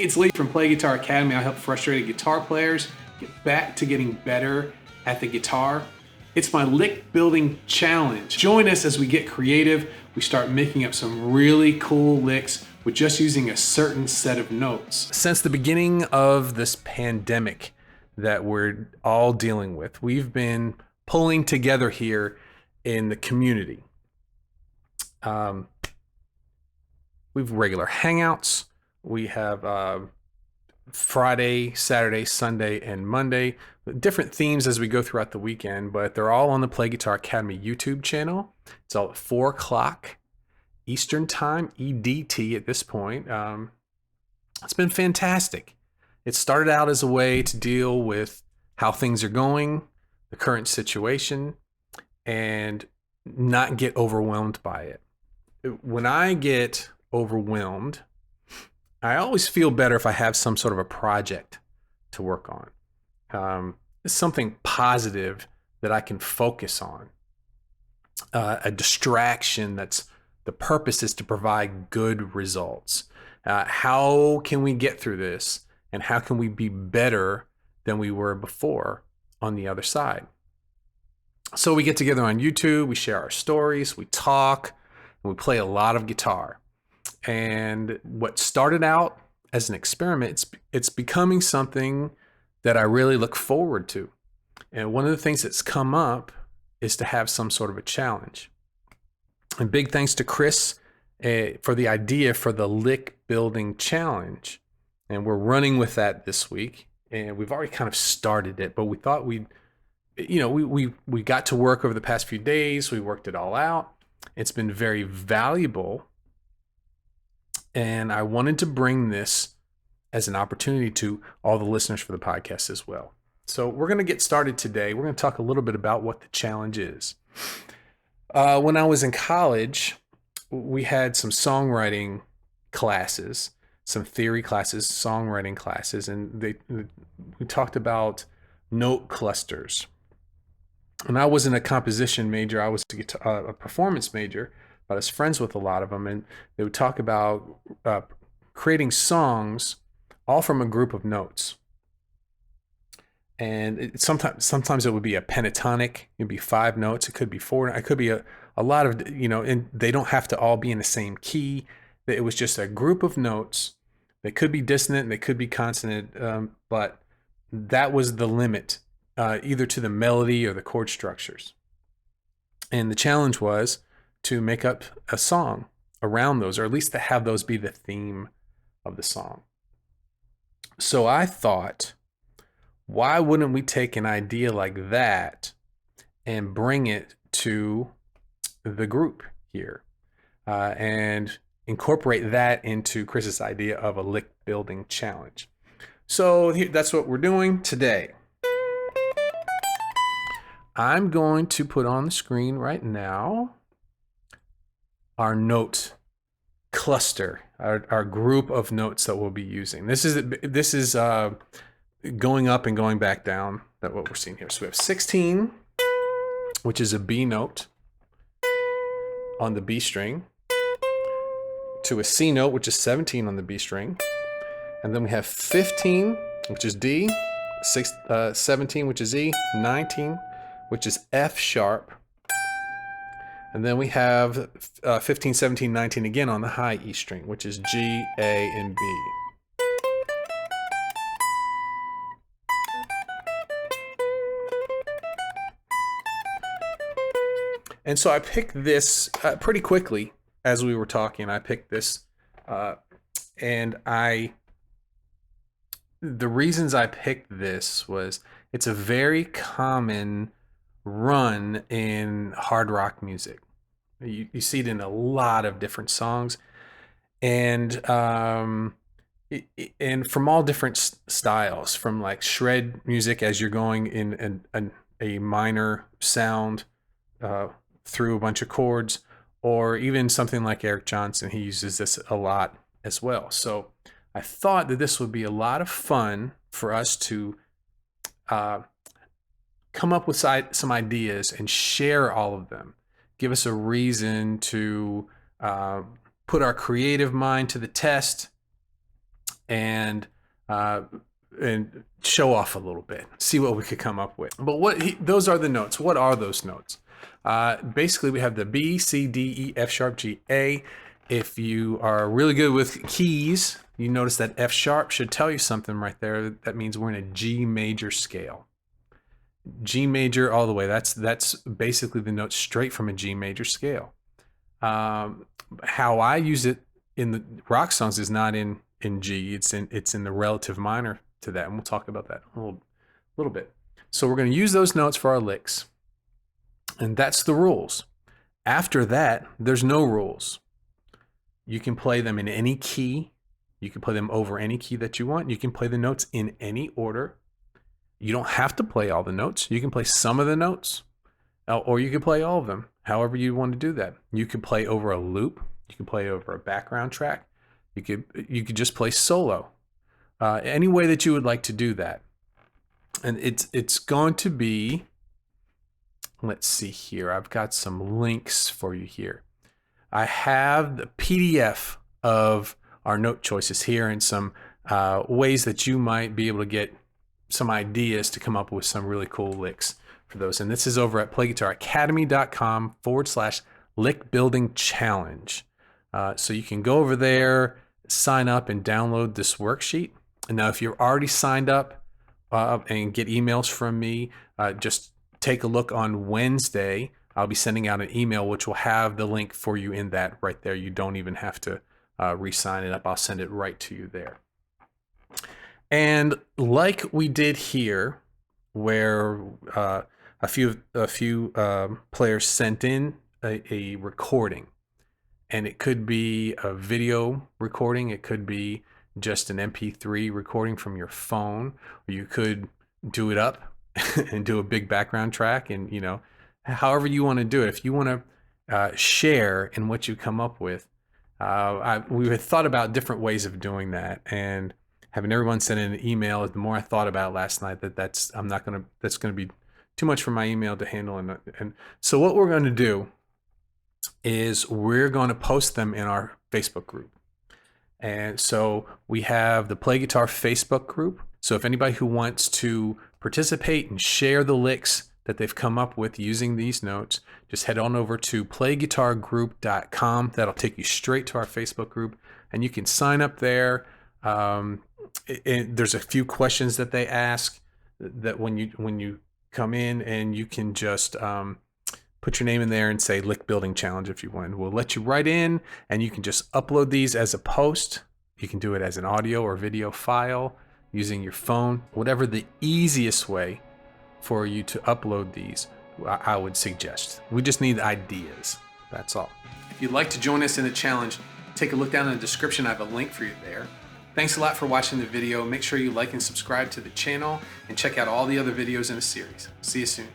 Hey, it's Lee from Play Guitar Academy. I help frustrated guitar players get back to getting better at the guitar. It's my lick building challenge. Join us as we get creative. We start making up some really cool licks with just using a certain set of notes. Since the beginning of this pandemic that we're all dealing with, we've been pulling together here in the community. We've regular hangouts. We have Friday, Saturday, Sunday, and Monday. Different themes as we go throughout the weekend, but they're all on the Play Guitar Academy YouTube channel. It's all at 4 o'clock Eastern Time, EDT at this point. It's been fantastic. It started out as a way to deal with how things are going, the current situation, and not get overwhelmed by it. When I get overwhelmed, I always feel better if I have some sort of a project to work on. It's something positive that I can focus on. A distraction that's the purpose is to provide good results. How can we get through this? And how can we be better than we were before on the other side? So we get together on YouTube, we share our stories, we talk, and we play a lot of guitar. And what started out as an experiment, it's becoming something that I really look forward to. And one of the things that's come up is to have some sort of a challenge. And big thanks to Chris for the idea for the lick building challenge. And we're running with that this week. And we've already kind of started it, but we thought we got to work over the past few days. We worked it all out. It's been very valuable. And I wanted to bring this as an opportunity to all the listeners for the podcast as well. So we're going to get started today. We're going to talk a little bit about what the challenge is. When I was in college, we had some songwriting classes, some theory classes, songwriting classes, and we talked about note clusters. And I wasn't a composition major. I was a performance major. I was friends with a lot of them, and they would talk about creating songs all from a group of notes. And sometimes it would be a pentatonic. It'd be 5 notes. It could be 4. It could be a lot of, and they don't have to all be in the same key. It was just a group of notes. They could be dissonant, they could be consonant, but that was the limit, either to the melody or the chord structures. And the challenge was to make up a song around those, or at least to have those be the theme of the song. So I thought, why wouldn't we take an idea like that and bring it to the group here and incorporate that into Chris's idea of a lick building challenge? So that's what we're doing today. I'm going to put on the screen right now our note cluster, our group of notes that we'll be using. This is going up and going back down. That's what we're seeing here. So we have 16, which is a B note on the B string, to a C note, which is 17 on the B string, and then we have 15, which is D, 17, which is E, 19, which is F sharp. And then we have 15, 17, 19 again on the high E string, which is G, A, and B. And so I picked this pretty quickly as we were talking. I picked this, and the reasons I picked this was it's a very common run in hard rock music. You see it in a lot of different songs, and from all different styles, from like shred music as you're going in a minor sound through a bunch of chords, or even something like Eric Johnson. He uses this a lot as well. So I thought that this would be a lot of fun for us to come up with some ideas and share all of them. Give us a reason to put our creative mind to the test and uh, and show off a little bit, see what we could come up with. But those are the notes. What are those notes? Basically, we have the B, C, D, E, F sharp, G, A. If you are really good with keys, you notice that F sharp should tell you something right there. That means we're in a G major scale. G major all the way. That's basically the note straight from a G major scale. How I use it in the rock songs is not in G. It's in the relative minor to that, and we'll talk about that a little bit. So we're going to use those notes for our licks, and that's the rules. After that, there's no rules. You can play them in any key. You can play them over any key that you want. You can play the notes in any order. You don't have to play all the notes. You can play some of the notes, or you can play all of them, however you want to do that. You can play over a loop. You can play over a background track. You could just play solo. Any way that you would like to do that. And it's going to be, let's see here. I've got some links for you here. I have the PDF of our note choices here and some ways that you might be able to get some ideas to come up with some really cool licks for those. And this is over at playguitaracademy.com/lick building challenge. So you can go over there, sign up and download this worksheet. And now if you're already signed up and get emails from me, just take a look on Wednesday. I'll be sending out an email which will have the link for you in that right there. You don't even have to re-sign it up. I'll send it right to you there. And like we did here, where a few players sent in a recording, and it could be a video recording, it could be just an MP3 recording from your phone, or you could do it up and do a big background track, and however you want to do it. If you want to share in what you come up with, we had thought about different ways of doing that, and having everyone send in an email. The more I thought about it last night, that's going to be too much for my email to handle, and so what we're going to do is we're going to post them in our Facebook group. And so we have the Play Guitar Facebook group. So if anybody who wants to participate and share the licks that they've come up with using these notes, just head on over to playguitargroup.com. That'll take you straight to our Facebook group, and you can sign up there. There's a few questions that they ask that when you come in, and you can just put your name in there and say Lick Building Challenge if you want. We'll let you write in, and you can just upload these as a post. You can do it as an audio or video file using your phone, whatever the easiest way for you to upload these, I would suggest. We just need ideas. That's all. If you'd like to join us in the challenge, take a look down in the description. I have a link for you there. Thanks a lot for watching the video. Make sure you like and subscribe to the channel, and check out all the other videos in the series. See you soon.